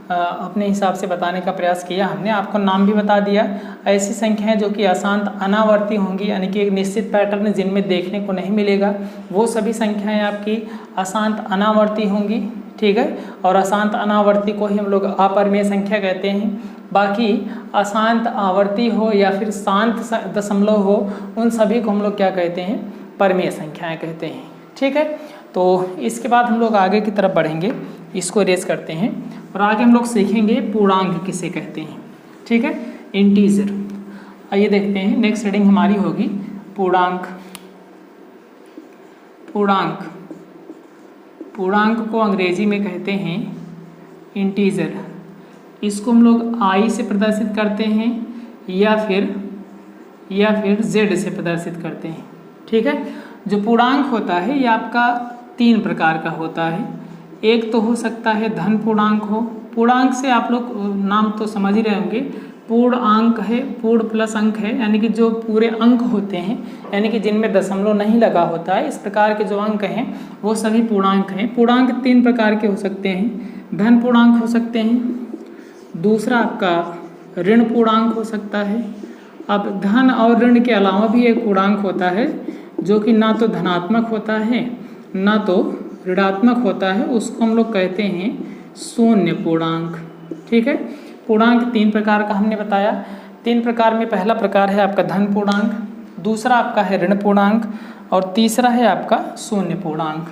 अपने हिसाब से बताने का प्रयास किया। हमने आपको नाम भी बता दिया, ऐसी संख्याएं जो कि अशांत अनावर्ती होंगी, यानी कि एक निश्चित पैटर्न जिनमें देखने को नहीं मिलेगा, वो सभी संख्याएं आपकी अशांत अनावर्ती होंगी, ठीक है। और अशांत अनावर्ती को ही हम लोग अपरिमेय संख्या कहते हैं। बाकी अशांत आवर्ती हो या फिर शांत दशमलव हो, उन सभी को हम लोग क्या कहते हैं, परिमेय संख्याएं कहते हैं, ठीक है। तो इसके बाद हम लोग आगे की तरफ बढ़ेंगे, इसको इरेज करते हैं, और आगे हम लोग सीखेंगे पूर्णांक किसे कहते हैं, ठीक है, इंटीजर। आइए देखते हैं, नेक्स्ट रीडिंग हमारी होगी पूर्णांक। पूर्णांक पूर्णांक को अंग्रेजी में कहते हैं इंटीजर। इसको हम लोग आई से प्रदर्शित करते हैं या फिर जेड से प्रदर्शित करते हैं, ठीक है। जो पूर्णांक होता है ये आपका 3 प्रकार का होता है। एक तो हो सकता है धन पूर्णांक हो। पूर्णांक से आप लोग नाम तो समझ ही रहे होंगे, पूर्णांक है, पूर्ण प्लस अंक है, यानी कि जो पूरे अंक होते हैं, यानी कि जिनमें दशमलव नहीं लगा होता है, इस प्रकार के जो अंक हैं वो सभी पूर्णांक हैं। पूर्णांक 3 प्रकार के हो सकते हैं। धन पूर्णांक हो सकते हैं, दूसरा आपका ऋण पूर्णांक हो सकता है। अब धन और ऋण के अलावा भी एक पूर्णांक होता है जो कि ना तो धनात्मक होता है ना तो ऋणात्मक होता है, उसको हम लोग कहते हैं शून्य पूर्णांक, ठीक है। पूर्णांक 3 प्रकार का हमने बताया। 3 प्रकार में पहला प्रकार है आपका धन पूर्णांक, दूसरा आपका है ऋण पूर्णांक, और तीसरा है आपका शून्य पूर्णांक।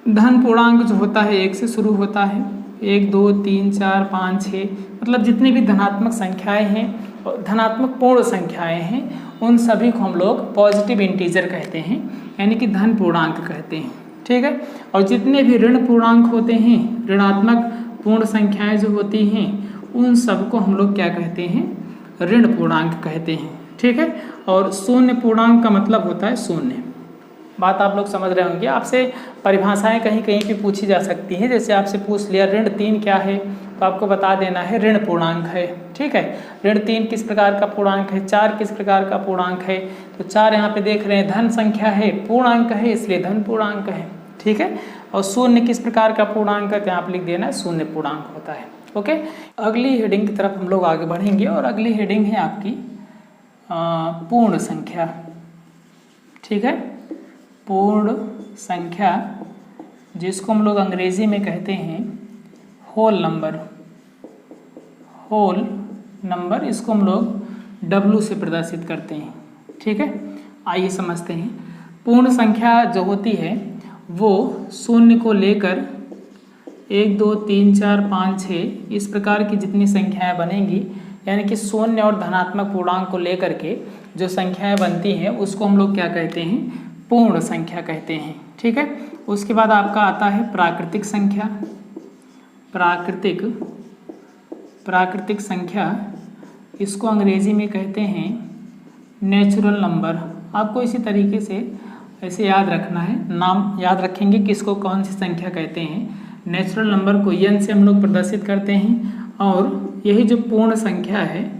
धन पूर्णांक जो होता है 1 से शुरू होता है, 1 2 3 4 5 6, मतलब जितनी भी धनात्मक संख्याएं हैं, धनात्मक पूर्ण संख्याएं हैं, उन सभी को हम लोग पॉजिटिव इंटीजर कहते हैं, यानी कि धन पूर्णांक कहते हैं। ठीक है। और जितने भी ऋण पूर्णांक होते हैं, ऋणात्मक पूर्ण संख्याएं जो होती हैं, उन सबको हम लोग क्या कहते हैं, ऋण पूर्णांक कहते हैं। ठीक है। और शून्य पूर्णांक का मतलब होता है शून्य। बात आप लोग समझ रहे होंगे। आपसे परिभाषाएं कहीं कहीं पे पूछी जा सकती हैं, जैसे आपसे पूछ लिया ऋण 3 क्या है, तो आपको बता देना है ऋण पूर्णांक है। ठीक है। ऋण 3 किस प्रकार का पूर्णांक है, 4 किस प्रकार का पूर्णांक है, तो 4 यहाँ पे देख रहे हैं धन संख्या है, पूर्णांक है, इसलिए धन पूर्णांक है। ठीक है। और शून्य किस प्रकार का पूर्णांक है, तो यहाँ पे लिख देना है शून्य पूर्णांक होता है। ओके। अगली हेडिंग की तरफ हम लोग आगे बढ़ेंगे, और अगली हेडिंग है आपकी पूर्ण संख्या। ठीक है। पूर्ण संख्या, जिसको हम लोग अंग्रेजी में कहते हैं होल नंबर। होल नंबर, इसको हम लोग W से प्रदर्शित करते हैं। ठीक है। आइए समझते हैं। पूर्ण संख्या जो होती है वो शून्य को लेकर 1 2 3 4 5 6 इस प्रकार की जितनी संख्याएं बनेंगी, यानी कि शून्य और धनात्मक पूर्णांक को लेकर के जो संख्याएं बनती हैं, उसको हम लोग क्या कहते हैं, पूर्ण संख्या कहते हैं। ठीक है। उसके बाद आपका आता है प्राकृतिक संख्या। प्राकृतिक संख्या, इसको अंग्रेजी में कहते हैं नेचुरल नंबर। आपको इसी तरीके से ऐसे याद रखना है, नाम याद रखेंगे कि इसको कौन सी संख्या कहते हैं। नेचुरल नंबर को n से हम लोग प्रदर्शित करते हैं, और यही जो पूर्ण संख्या है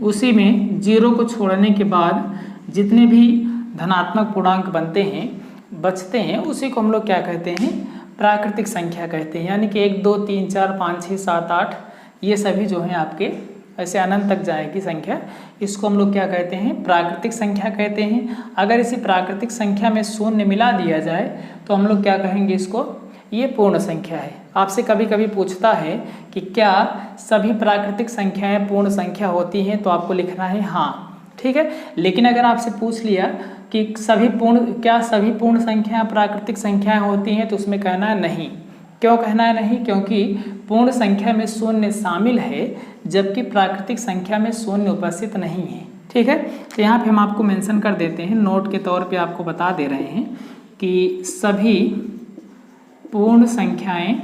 उसी में 0 को छोड़ने के बाद जितने भी धनात्मक पूर्णांक बनते हैं, बचते हैं, उसी को हम लोग क्या कहते हैं, प्राकृतिक संख्या कहते हैं। यानी कि 1 2 3 4 5 6 7 8 ये सभी जो हैं आपके ऐसे अनंत तक जाएगी संख्या, इसको हम लोग क्या कहते हैं, प्राकृतिक संख्या कहते हैं। अगर इसी प्राकृतिक संख्या में शून्य मिला दिया जाए तो हम लोग क्या कहेंगे, इसको ये पूर्ण संख्या है। आपसे कभी कभी पूछता है कि क्या सभी प्राकृतिक संख्याएं पूर्ण संख्या होती हैं, तो आपको लिखना है हाँ। ठीक है। लेकिन अगर आपसे पूछ लिया कि क्या सभी पूर्ण संख्याएं प्राकृतिक संख्याएं होती हैं, तो उसमें कहना है नहीं। क्यों कहना है नहीं, क्योंकि पूर्ण संख्या में शून्य शामिल है, जबकि प्राकृतिक संख्या में शून्य उपस्थित नहीं है। ठीक है। तो यहाँ पे हम आपको मेंशन कर देते हैं, नोट के तौर पे आपको बता दे रहे हैं कि सभी पूर्ण संख्याएं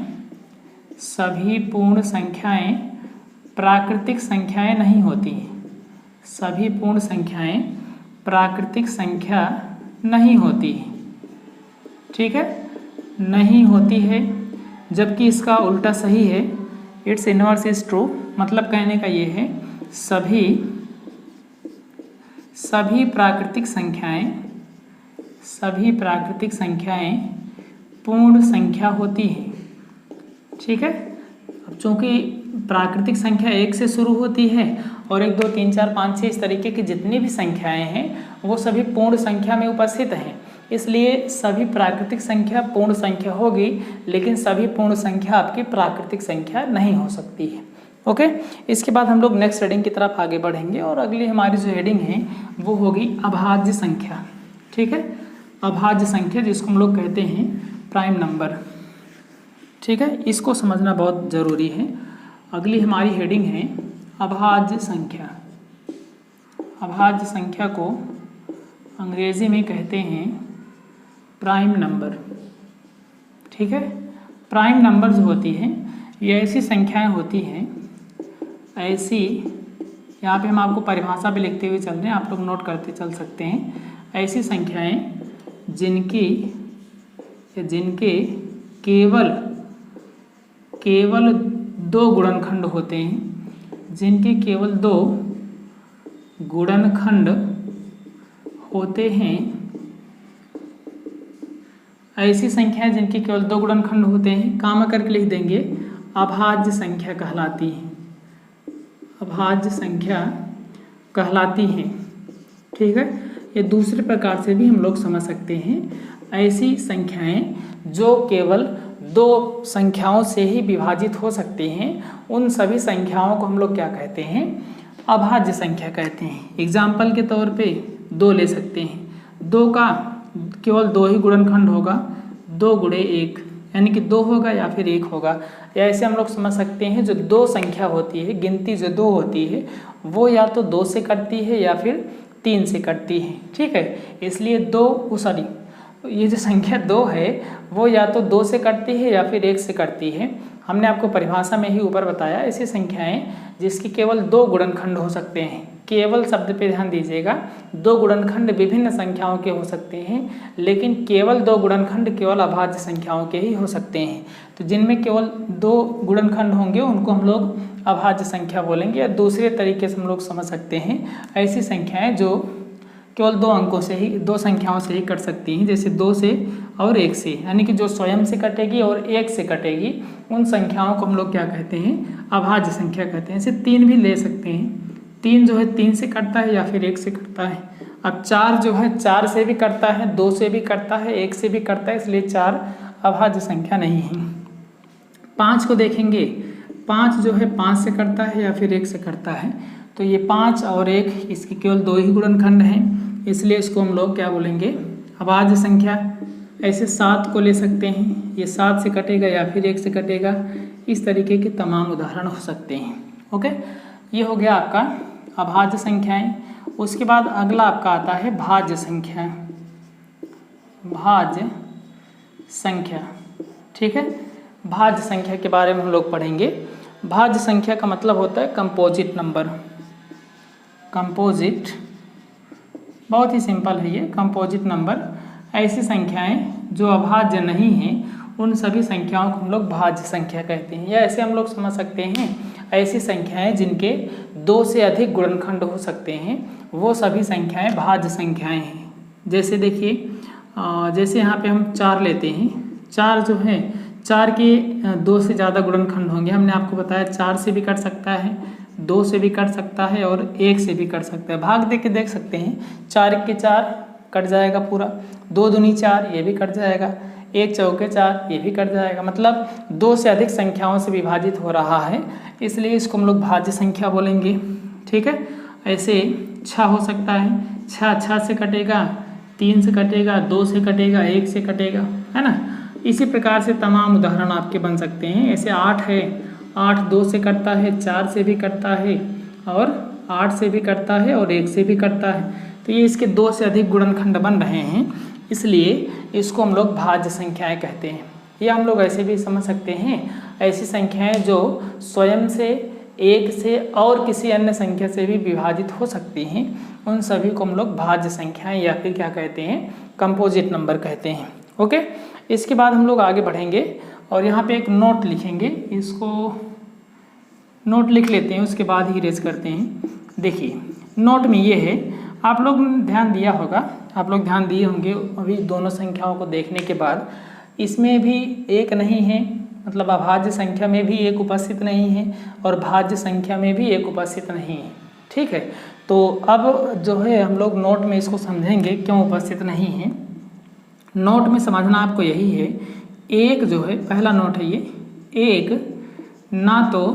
प्राकृतिक संख्याएं नहीं होती हैं। सभी पूर्ण संख्याएं प्राकृतिक संख्या नहीं होती है। ठीक है, नहीं होती है, जबकि इसका उल्टा सही है, इट्स इनवर्स इज ट्रू। मतलब कहने का ये है सभी प्राकृतिक संख्याएं पूर्ण संख्या होती है। ठीक है। अब चूंकि प्राकृतिक संख्या 1 से शुरू होती है और 1 2 3 4 5 6 इस तरीके की जितनी भी संख्याएं हैं वो सभी पूर्ण संख्या में उपस्थित हैं, इसलिए सभी प्राकृतिक संख्या पूर्ण संख्या होगी, लेकिन सभी पूर्ण संख्या आपकी प्राकृतिक संख्या नहीं हो सकती है। ओके। इसके बाद हम लोग नेक्स्ट हेडिंग की तरफ आगे बढ़ेंगे, और अगली हमारी जो हेडिंग है वो होगी अभाज्य संख्या। ठीक है। अभाज्य संख्या, जिसको हम लोग कहते हैं प्राइम नंबर। ठीक है, इसको समझना बहुत ज़रूरी है। अगली हमारी हेडिंग है अभाज्य संख्या। अभाज्य संख्या को अंग्रेजी में कहते हैं प्राइम नंबर। ठीक है। प्राइम नंबर जो होती है ये ऐसी संख्याएं होती हैं, ऐसी, यहाँ पे हम आपको परिभाषा भी लिखते हुए चल रहे हैं, आप लोग नोट करते चल सकते हैं। ऐसी संख्याएं जिनके केवल 2 गुणनखंड होते हैं, जिनके केवल 2 गुणनखंड होते हैं, ऐसी संख्याएं जिनके केवल 2 गुणनखंड होते हैं, काम करके लिख देंगे अभाज्य संख्या कहलाती हैं। अभाज्य संख्या कहलाती हैं। ठीक है। ये दूसरे प्रकार से भी हम लोग समझ सकते हैं, ऐसी संख्याएं जो केवल 2 संख्याओं से ही विभाजित हो सकती हैं, उन सभी संख्याओं को हम लोग क्या कहते हैं, अभाज्य संख्या कहते हैं। एग्जाम्पल के तौर पे 2 ले सकते हैं। 2 का केवल 2 ही गुणनखंड होगा, 2 गुणे 1, यानी कि 2 होगा या फिर 1 होगा। या ऐसे हम लोग समझ सकते हैं जो 2 संख्या होती है, गिनती जो 2 होती है वो या तो 2 से कटती है या फिर 3 से कटती है, ठीक है। इसलिए ये जो संख्या 2 है वो या तो 2 से कटती है या फिर 1 से कटती है। हमने आपको परिभाषा में ही ऊपर बताया, ऐसी संख्याएं जिसकी केवल 2 गुणनखंड हो सकते हैं। केवल शब्द पे ध्यान दीजिएगा, 2 गुणनखंड विभिन्न संख्याओं के हो सकते हैं, लेकिन केवल 2 गुणनखंड केवल अभाज्य संख्याओं के ही हो सकते हैं। तो जिनमें केवल 2 गुणनखंड होंगे उनको हम लोग अभाज्य संख्या बोलेंगे। या दूसरे तरीके से हम लोग समझ सकते हैं, ऐसी संख्याएं जो केवल 2 अंकों से ही, 2 संख्याओं से ही कट सकती हैं, जैसे 2 से और 1 से, यानी कि जो स्वयं से कटेगी और 1 से कटेगी, उन संख्याओं को हम लोग क्या कहते हैं, अभाज्य संख्या कहते हैं। इसे 3 भी ले सकते हैं, 3 जो है 3 से कटता है या फिर 1 से कटता है। अब 4 जो है 4 से भी कटता है, 2 से भी कटता है, 1 से भी कटता है, इसलिए 4 अभाज्य संख्या नहीं है। 5 को देखेंगे, 5 जो है 5 से कटता है या फिर 1 से कटता है, तो ये 5 और 1 इसके केवल 2 ही गुणनखंड हैं, इसलिए इसको हम लोग क्या बोलेंगे, अभाज्य संख्या। ऐसे 7 को ले सकते हैं, ये 7 से कटेगा या फिर 1 से कटेगा। इस तरीके के तमाम उदाहरण हो सकते हैं। ओके, ये हो गया आपका अभाज्य संख्याएं। उसके बाद अगला आपका आता है भाज्य संख्या। भाज्य संख्या, ठीक है। भाज्य संख्या के बारे में हम लोग पढ़ेंगे। भाज्य संख्या का मतलब होता है कंपोजिट नंबर। कंपोजिट, बहुत ही सिंपल है ये, कंपोजिट नंबर। ऐसी संख्याएं जो अभाज्य नहीं हैं उन सभी संख्याओं को हम लोग भाज्य संख्या कहते हैं। या ऐसे हम लोग समझ सकते हैं, ऐसी संख्याएं जिनके 2 से अधिक गुणनखंड हो सकते हैं वो सभी संख्याएं भाज्य संख्याएं हैं। जैसे देखिए, जैसे यहाँ पे हम 4 लेते हैं, 4 जो है 4 के 2 से ज़्यादा गुणनखंड होंगे। हमने आपको बताया 4 से भी कट सकता है, 2 से भी कट सकता है और 1 से भी कट सकता है। भाग दे के देख सकते हैं, 4 के 4 कट जाएगा पूरा, 2 दूनी 4 ये भी कट जाएगा, 1 चौके 4 ये भी कट जाएगा। मतलब 2 से अधिक संख्याओं से विभाजित हो रहा है, इसलिए इसको हम लोग भाज्य संख्या बोलेंगे, ठीक है। ऐसे 6 हो सकता है, 6 से कटेगा, 3 से कटेगा, 2 से कटेगा, 1 से कटेगा, है ना। इसी प्रकार से तमाम उदाहरण आपके बन सकते हैं। ऐसे 8 है, 8 2 से कटता है, 4 से भी कटता है और 8 से भी कटता है और 1 से भी कटता है। तो ये इसके 2 से अधिक गुणनखंड बन रहे हैं, इसलिए इसको हम लोग भाज्य संख्याएं कहते हैं। या हम लोग ऐसे भी समझ सकते हैं, ऐसी संख्याएं जो स्वयं से, 1 से और किसी अन्य संख्या से भी विभाजित हो सकती हैं, उन सभी को हम लोग भाज्य संख्याएं या फिर क्या कहते हैं, कंपोजिट नंबर कहते हैं। ओके, इसके बाद हम लोग आगे बढ़ेंगे और यहाँ पे एक नोट लिखेंगे, इसको नोट लिख लेते हैं, उसके बाद ही इरेज करते हैं। देखिए नोट में ये है, आप लोग ध्यान दिया होगा, आप लोग ध्यान दिए होंगे अभी दोनों संख्याओं को देखने के बाद, इसमें भी 1 नहीं है, मतलब अभाज्य संख्या में भी 1 उपस्थित नहीं है और भाज्य संख्या में भी 1 उपस्थित नहीं है, ठीक है। तो अब जो है हम लोग नोट में इसको समझेंगे क्यों उपस्थित नहीं है। नोट में समझना आपको यही है, 1 जो है, पहला नोट है ये, 1 ना तो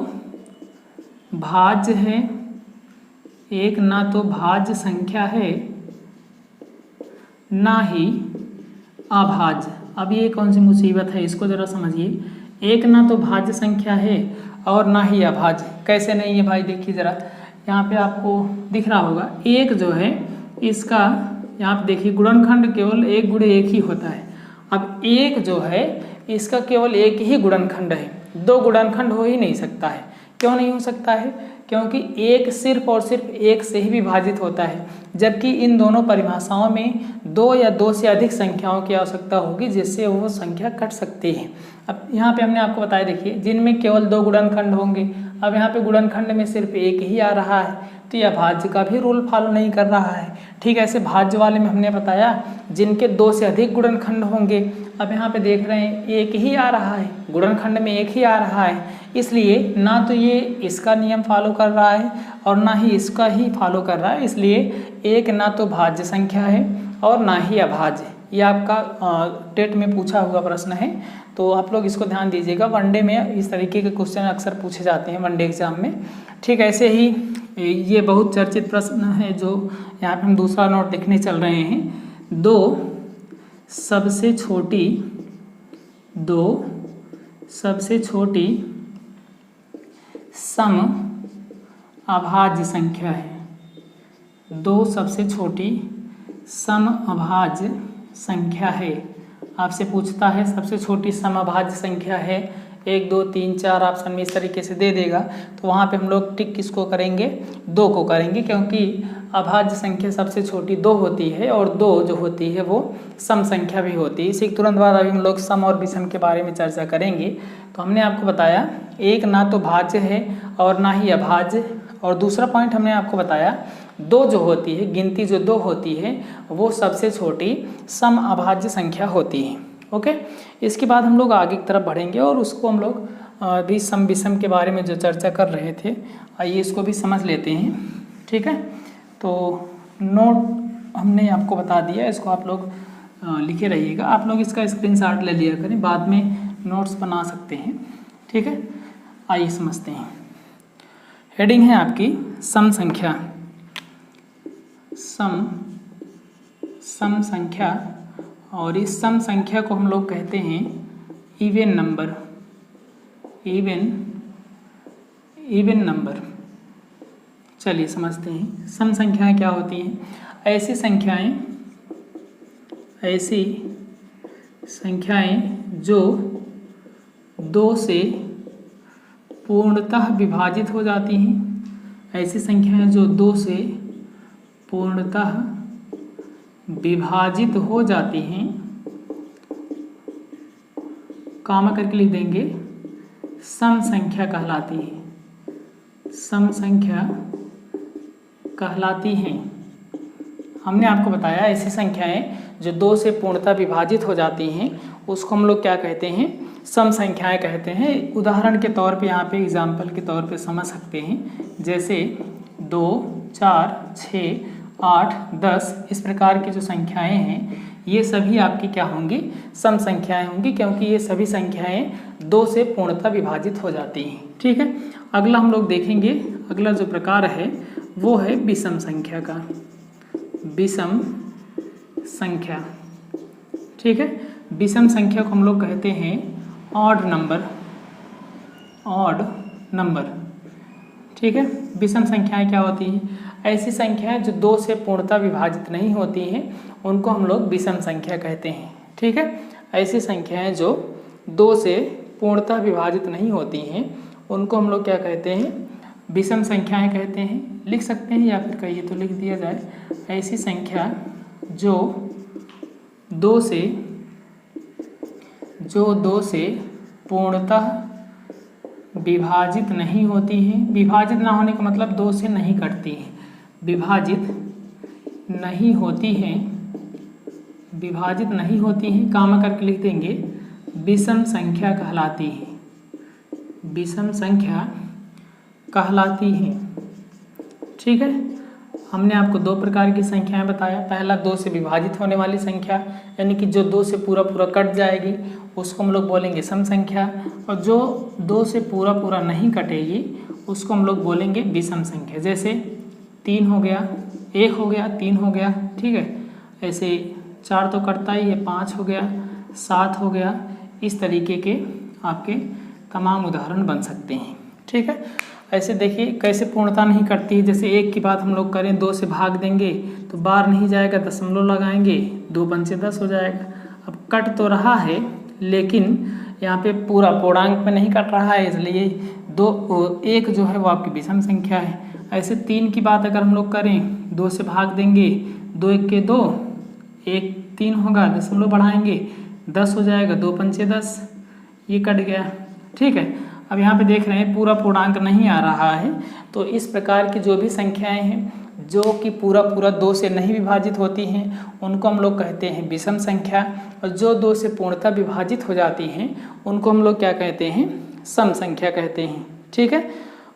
भाज्य है, 1 ना तो भाज्य संख्या है, ना ही अभाज्य। अब ये कौन सी मुसीबत है, इसको ज़रा समझिए। 1 ना तो भाज्य संख्या है और ना ही अभाज्य। कैसे नहीं है भाई, देखिए ज़रा, यहाँ पे आपको दिख रहा होगा, 1 जो है इसका, यहाँ पे देखिए गुणनखंड केवल 1 गुणे 1 ही होता है। अब 1 जो है इसका केवल 1 ही गुणनखंड है, 2 गुणनखंड हो ही नहीं सकता है। क्यों नहीं हो सकता है? क्योंकि 1 सिर्फ और सिर्फ 1 से ही विभाजित होता है, जबकि इन दोनों परिभाषाओं में 2 या 2 से अधिक संख्याओं की आवश्यकता होगी जिससे वो संख्या कट सकती है। अब यहाँ पे हमने आपको बताया, देखिए जिनमें केवल 2 गुणनखंड होंगे, अब यहाँ पे गुणनखंड में सिर्फ 1 ही आ रहा है, तो यह भाज्य का भी रूल फॉलो नहीं कर रहा है। ठीक ऐसे भाज्य वाले में हमने बताया जिनके 2 से अधिक गुणनखंड होंगे, अब यहाँ पे देख रहे हैं 1 ही आ रहा है, गुणनखंड में 1 ही आ रहा है, इसलिए ना तो ये इसका नियम फॉलो कर रहा है और ना ही इसका ही फॉलो कर रहा है, इसलिए 1 ना तो भाज्य संख्या है और ना ही अभाज्य। ये आपका टेट में पूछा हुआ प्रश्न है, तो आप लोग इसको ध्यान दीजिएगा। वनडे में इस तरीके के क्वेश्चन अक्सर पूछे जाते हैं वनडे एग्जाम में। ठीक ऐसे ही ये बहुत चर्चित प्रश्न है जो यहाँ पे हम दूसरा नोट लिखने चल रहे हैं। दो सबसे छोटी सम अभाज्य संख्या है। दो सबसे छोटी सम अभाज्य संख्या है। आपसे पूछता है सबसे छोटी समअभाज्य संख्या है 1 2 3 4 ऑप्शन में इस तरीके से दे देगा, तो वहाँ पे हम लोग टिक किसको करेंगे, 2 को करेंगे, क्योंकि अभाज्य संख्या सबसे छोटी 2 होती है और 2 जो होती है वो सम संख्या भी होती है। इसी के तुरंत बाद अभी हम लोग सम और विषम के बारे में चर्चा करेंगे। तो हमने आपको बताया एक ना तो भाज्य है और ना ही अभाज्य, और दूसरा पॉइंट हमने आपको बताया 2 जो होती है, गिनती जो 2 होती है वो सबसे छोटी सम अभाज्य संख्या होती है। ओके, इसके बाद हम लोग आगे की तरफ बढ़ेंगे और उसको हम लोग भी सम विषम के बारे में जो चर्चा कर रहे थे, आइए इसको भी समझ लेते हैं। ठीक है, तो नोट हमने आपको बता दिया, इसको आप लोग लिखे रहिएगा। आप लोग इसका स्क्रीनशॉट ले लिया करें, बाद में नोट्स बना सकते हैं। ठीक है, आइए समझते हैं। हेडिंग है आपकी सम संख्या। सम संख्या, और इस सम संख्या को हम लोग कहते हैं इवन नंबर। इवन नंबर, चलिए समझते हैं सम संख्याएं क्या होती हैं। ऐसी संख्याएं जो 2 से पूर्णतः विभाजित हो जाती हैं। ऐसी संख्याएं जो 2 से पूर्णतः विभाजित हो जाती हैं, कामा करके लिख देंगे, सम संख्या कहलाती है। सम संख्या कहलाती हैं। हमने आपको बताया ऐसी संख्याएं जो 2 से पूर्णतः विभाजित हो जाती हैं उसको हम लोग क्या कहते हैं, सम संख्याएं कहते हैं। उदाहरण के तौर पे यहाँ पे एग्जाम्पल के तौर पे समझ सकते हैं, जैसे 2 4 6 8 10 इस प्रकार की जो संख्याएं हैं ये सभी आपकी क्या होंगी, सम संख्याएं होंगी, क्योंकि ये सभी संख्याएं 2 से पूर्णतः विभाजित हो जाती हैं। ठीक है, अगला हम लोग देखेंगे, अगला जो प्रकार है वो है विषम संख्या का। विषम संख्या, ठीक है, विषम संख्या को हम लोग कहते हैं ऑड नंबर। ठीक है, विषम संख्याएं क्या होती हैं, ऐसी संख्याएं जो 2 से पूर्णतः विभाजित नहीं होती हैं उनको हम लोग विषम संख्या कहते हैं। ठीक है, ऐसी संख्याएं जो 2 से पूर्णतः विभाजित नहीं होती हैं उनको हम लोग क्या कहते हैं, विषम संख्याएं कहते हैं। लिख सकते हैं या फिर कहिए तो लिख दिया जाए, ऐसी संख्या जो 2 से पूर्णतः विभाजित नहीं होती है। विभाजित ना होने का मतलब 2 से नहीं कटती है, विभाजित नहीं होती हैं, कामा करके लिख देंगे, विषम संख्या कहलाती है। विषम संख्या कहलाती है। ठीक है, हमने आपको 2 प्रकार की संख्याएं बताया। पहला 2 से विभाजित होने वाली संख्या, यानी कि जो 2 से पूरा कट जाएगी उसको हम लोग बोलेंगे सम संख्या, और जो 2 से पूरा नहीं कटेगी उसको हम लोग बोलेंगे विषम संख्या। जैसे 3 हो गया, 1 हो गया, 3 हो गया। ठीक है, ऐसे 4 तो कटता ही है, 5 हो गया, 7 हो गया। इस तरीके के आपके तमाम उदाहरण बन सकते हैं। ठीक है, ऐसे देखिए कैसे पूर्णता नहीं कटती है। जैसे 1 की बात हम लोग करें, 2 से भाग देंगे तो बार नहीं जाएगा, दशमलव लगाएंगे, 2 पंचे 10 हो जाएगा। अब कट तो रहा है लेकिन यहाँ पे पूरा पूर्णांक में नहीं कट रहा है, इसलिए 1 जो है वो आपकी विषम संख्या है। ऐसे 3 की बात अगर हम लोग करें, 2 से भाग देंगे, 2 1 के 2, 1 3 होगा, दशमलव बढ़ाएंगे, 10 हो जाएगा, 2 पंचे 10, ये कट गया। ठीक है, अब यहाँ पे देख रहे हैं पूरा पूर्णांक नहीं आ रहा है। तो इस प्रकार की जो भी संख्याएं हैं जो कि पूरा 2 से नहीं विभाजित होती हैं उनको हम लोग कहते हैं विषम संख्या, और जो 2 से पूर्णतः विभाजित हो जाती हैं उनको हम लोग क्या कहते हैं, सम संख्या कहते हैं। ठीक है,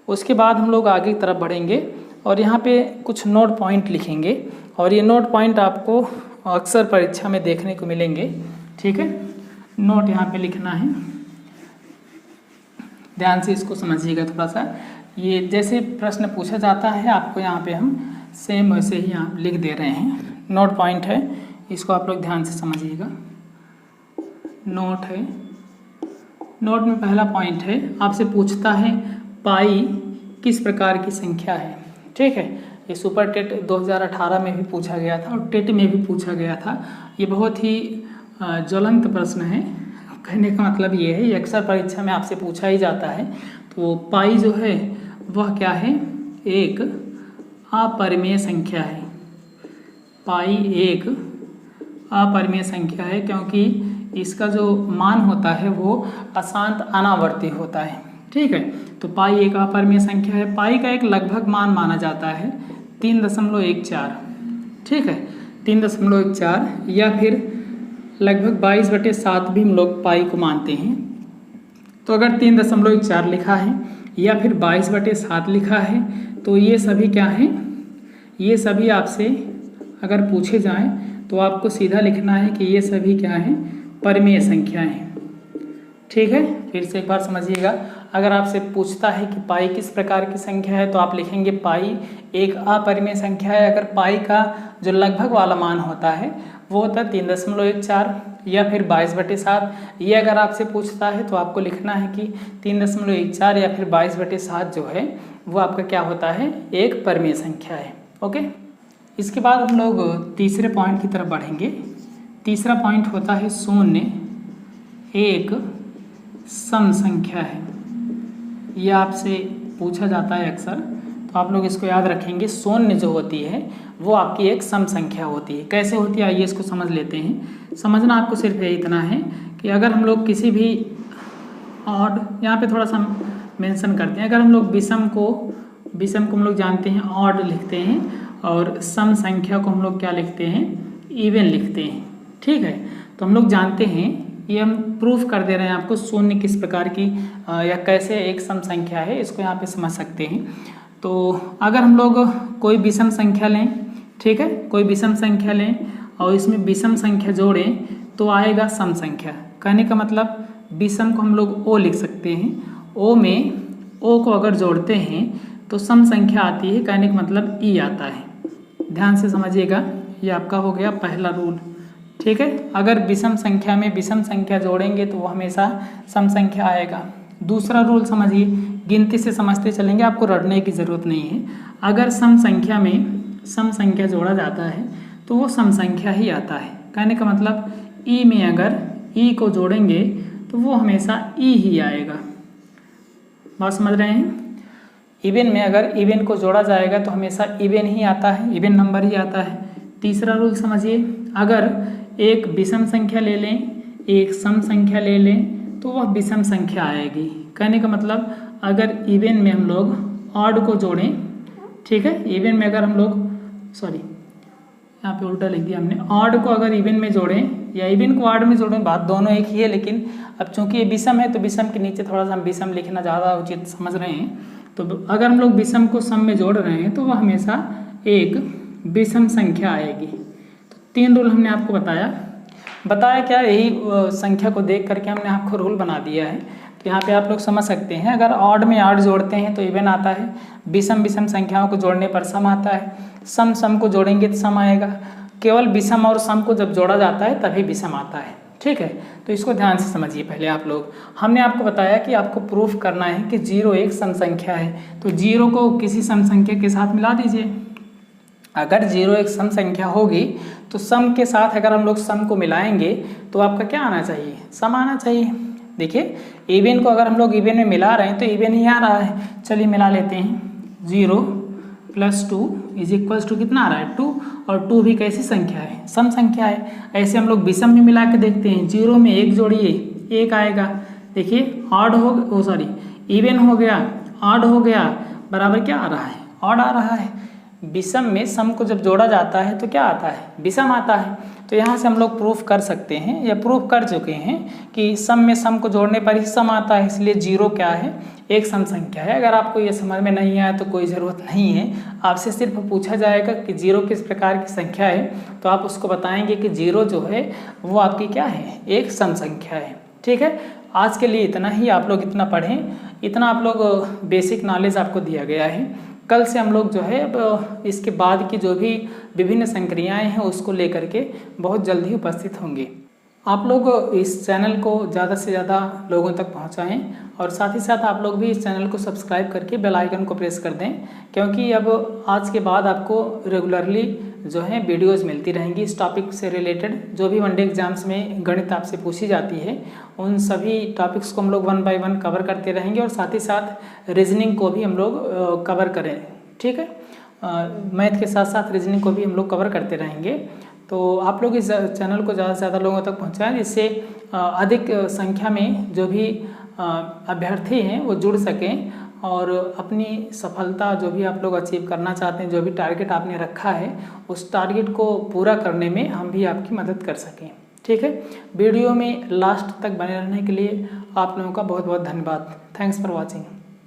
उसके बाद हम लोग आगे की तरफ बढ़ेंगे और यहाँ पे कुछ नोट पॉइंट लिखेंगे, और ये नोट पॉइंट आपको अक्सर परीक्षा में देखने को मिलेंगे। ठीक है, नोट यहाँ पे लिखना है, ध्यान से इसको समझिएगा थोड़ा सा। ये जैसे प्रश्न पूछा जाता है आपको यहाँ पे हम सेम वैसे ही आप लिख दे रहे हैं। नोट पॉइंट है, इसको आप लोग ध्यान से समझिएगा। नोट है, नोट में पहला पॉइंट है, आपसे पूछता है पाई किस प्रकार की संख्या है। ठीक है, ये सुपर टेट 2018 में भी पूछा गया था और टेट में भी पूछा गया था। ये बहुत ही ज्वलंत प्रश्न है। कहने का मतलब ये है, ये अक्सर परीक्षा में आपसे पूछा ही जाता है। तो पाई जो है वह क्या है, एक अपरिमेय संख्या है। पाई एक अपरिमेय संख्या है क्योंकि इसका जो मान होता है वो अशांत अनावर्ती होता है। ठीक है, तो पाई एक अपरिमेय संख्या है। पाई का एक लगभग मान माना जाता है 3.14। ठीक है, 3.14 या फिर लगभग 22/7 भी हम लोग पाई को मानते हैं। तो अगर 3.14 लिखा है या फिर 22/7 लिखा है तो ये सभी क्या हैं, ये सभी आपसे अगर पूछे जाएं तो आपको सीधा लिखना है कि ये सभी क्या हैं, परिमेय संख्याएं हैं। ठीक है, फिर से एक बार समझिएगा। अगर आपसे पूछता है कि पाई किस प्रकार की संख्या है तो आप लिखेंगे पाई एक अपरिमेय संख्या है। अगर पाई का जो लगभग वाला मान होता है वो होता है 3.14 या फिर 22/7। ये अगर आपसे पूछता है तो आपको लिखना है कि 3.14 या फिर 22/7 जो है वो आपका क्या होता है, एक परिमेय संख्या है। ओके, इसके बाद हम लोग तीसरे पॉइंट की तरफ बढ़ेंगे। तीसरा पॉइंट होता है शून्य एक सम संख्या है। यह आपसे पूछा जाता है अक्सर, तो आप लोग इसको याद रखेंगे। शून्य जो होती है वो आपकी एक सम संख्या होती है। कैसे होती है आइए इसको समझ लेते हैं। समझना आपको सिर्फ इतना है कि अगर हम लोग किसी भी ऑड, यहाँ पे थोड़ा सा मेंशन करते हैं, अगर हम लोग विषम को हम लोग जानते हैं ऑड लिखते हैं और सम संख्या को हम लोग क्या लिखते हैं, इवन लिखते हैं। ठीक है, तो हम लोग जानते हैं, ये हम प्रूफ कर दे रहे हैं आपको शून्य किस प्रकार की या कैसे एक सम संख्या है, इसको यहाँ पे समझ सकते हैं। तो अगर हम लोग कोई विषम संख्या लें, ठीक है, कोई विषम संख्या लें और इसमें विषम संख्या जोड़ें तो आएगा सम संख्या। कहने का मतलब विषम को हम लोग ओ लिख सकते हैं, ओ में ओ को अगर जोड़ते हैं तो सम संख्या आती है। कहने का मतलब ई आता है। ध्यान से समझिएगा, ये आपका हो गया पहला रूल। ठीक है, अगर विषम संख्या में विषम संख्या जोड़ेंगे तो वो हमेशा सम संख्या आएगा। दूसरा रूल समझिए, गिनती से समझते चलेंगे, आपको रटने की ज़रूरत नहीं है। अगर सम संख्या में सम संख्या जोड़ा जाता है तो वो सम संख्या ही आता है। कहने का मतलब ई में अगर ई को जोड़ेंगे तो वो हमेशा ई ही आएगा। बात समझ रहे हैं। इवन में अगर इवन को जोड़ा जाएगा तो हमेशा इवन ही आता है, इवन नंबर ही आता है। तीसरा रूल समझिए, अगर एक विषम संख्या ले लें, एक सम संख्या ले लें तो वह विषम संख्या आएगी। कहने का मतलब अगर इवन में हम लोग ऑड को जोड़ें, ठीक है, इवन में अगर हम लोग यहाँ पे उल्टा लिख दिया हमने, ऑड को अगर इवन में जोड़ें या इवन को ऑड में जोड़ें, बात दोनों एक ही है, लेकिन अब चूंकि ये विषम है तो विषम के नीचे थोड़ा सा हम विषम लिखना ज़्यादा उचित समझ रहे हैं। तो अगर हम लोग विषम को सम में जोड़ रहे हैं तो वह हमेशा एक विषम संख्या आएगी। तो 3 रूल हमने आपको बताया क्या, यही संख्या को देख करके हमने आपको रूल बना दिया है। तो यहाँ पे आप लोग समझ सकते हैं, अगर ऑड में ऑड जोड़ते हैं तो इवन आता है, विषम संख्याओं को जोड़ने पर सम आता है, सम को जोड़ेंगे तो सम आएगा। केवल विषम और सम को जब जोड़ा जाता है तभी विषम आता है। ठीक है, तो इसको ध्यान से समझिए। पहले आप लोग, हमने आपको बताया कि आपको प्रूफ करना है कि 0 एक सम संख्या है, तो 0 को किसी सम संख्या के साथ मिला दीजिए। अगर 0 एक सम संख्या होगी तो सम के साथ अगर हम लोग सम को मिलाएंगे तो आपका क्या आना चाहिए, सम आना चाहिए। देखिए, इवन को अगर हम लोग इवन में मिला रहे हैं तो इवन ही आ रहा है। चलिए मिला लेते हैं। 0 + 2 = कितना आ रहा है, 2, और 2 भी कैसी संख्या है, सम संख्या है। ऐसे हम लोग विषम में मिला के देखते हैं। 0 में 1 जोड़िए, 1 आएगा। देखिए ऑड हो इवन हो गया, ऑड हो गया, बराबर क्या आ रहा है, ऑड आ रहा है। विषम में सम को जब जोड़ा जाता है तो क्या आता है, विषम आता है। तो यहाँ से हम लोग प्रूफ कर सकते हैं या प्रूफ कर चुके हैं कि सम में सम को जोड़ने पर ही सम आता है, इसलिए 0 क्या है, एक सम संख्या है। अगर आपको ये समझ में नहीं आया तो कोई ज़रूरत नहीं है, आपसे सिर्फ पूछा जाएगा कि 0 किस प्रकार की संख्या है तो आप उसको बताएंगे कि 0 जो है वो आपकी क्या है, एक सम संख्या है। ठीक है, आज के लिए इतना ही। आप लोग इतना पढ़ें, इतना आप लोग बेसिक नॉलेज आपको दिया गया है। कल से हम लोग जो है अब इसके बाद की जो भी विभिन्न संक्रियाएं हैं उसको लेकर के बहुत जल्द ही उपस्थित होंगे। आप लोग इस चैनल को ज़्यादा से ज़्यादा लोगों तक पहुंचाएं और साथ ही साथ आप लोग भी इस चैनल को सब्सक्राइब करके बेल आइकन को प्रेस कर दें, क्योंकि अब आज के बाद आपको रेगुलरली जो है वीडियोस मिलती रहेंगी इस टॉपिक से रिलेटेड। जो भी वनडे एग्जाम्स में गणित आपसे पूछी जाती है उन सभी टॉपिक्स को हम लोग 1 बाय 1 कवर करते रहेंगे और साथ ही साथ रीजनिंग को भी हम लोग कवर करें, ठीक है। मैथ के साथ साथ रीजनिंग को भी हम लोग कवर करते रहेंगे। तो आप लोग इस चैनल को ज़्यादा से ज़्यादा लोगों तक पहुँचाएं, जिससे अधिक संख्या में जो भी अभ्यर्थी हैं वो जुड़ सकें और अपनी सफलता जो भी आप लोग अचीव करना चाहते हैं, जो भी टारगेट आपने रखा है उस टारगेट को पूरा करने में हम भी आपकी मदद कर सकें, ठीक है। वीडियो में लास्ट तक बने रहने के लिए आप लोगों का बहुत बहुत धन्यवाद। Thanks for watching.